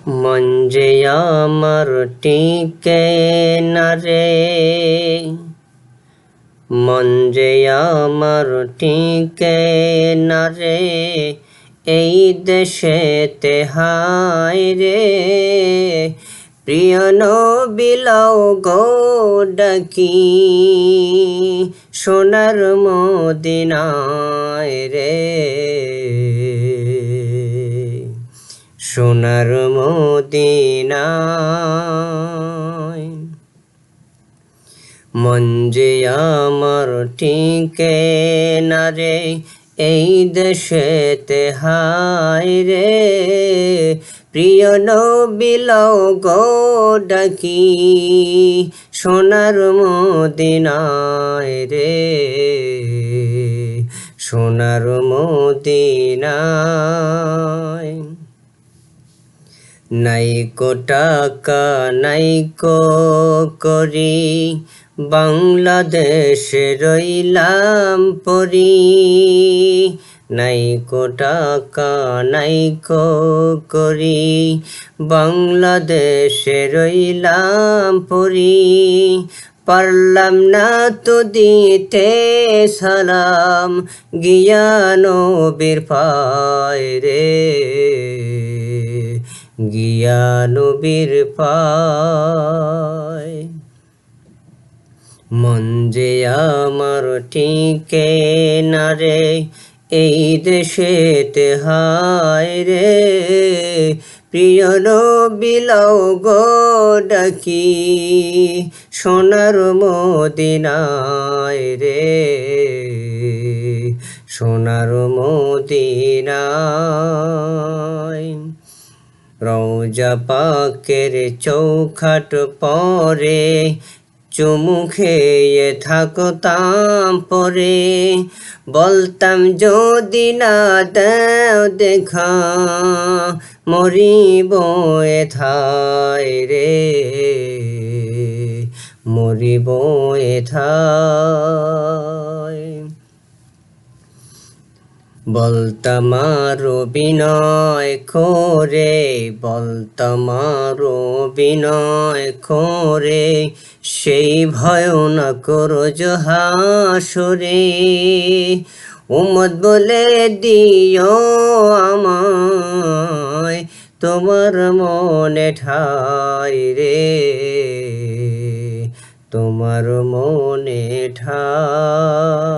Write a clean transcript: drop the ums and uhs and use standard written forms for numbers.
মন যে আমার টিকে না রে, মন যে আমার টিকে না রে, এই দেশেতে হায় রে। প্রিয় নবী লও গো ডাকি, সোনার মদিনায় রে, সোনার মদিনায়। মন যে আমার টিকে না রে, এই দেশেতে হায় রে। প্রিয় নবী লও গো ডাকি, সোনার মদিনায় রে, সোনার মদিনায়। নাইকো টাকা নাইকো করি, বাংলাদেশে রইলাম পরি। নাইকো টাকা নাইকো করি, বাংলাদেশে রইলাম পরি। পারলাম না তো দিতে সালাম, গিয়া নবীর পায় রে, গিয়া নবীর পায়। মন যে আমার টিকে না রে, এই দেশেতে হায় রে। প্রিয় নবী লও গো ডাকি, সোনার মদিনায় রে, সোনার মদিনায়। রওজা পাকের চৌখাট পরে, চুমু খেয়ে থাকতাম পরে। বলতাম যদি না দাও দেখা, মরিব এথায় রে, মরিব এথায়। বলতাম আরো বিনয় করে, বলতাম আরো বিনয় করে, সেই ভয় না করো হাসরে। উম্মত বলে দিও আমায়, তোমার মনে ঠাই রে, তোমার মনে ঠাই।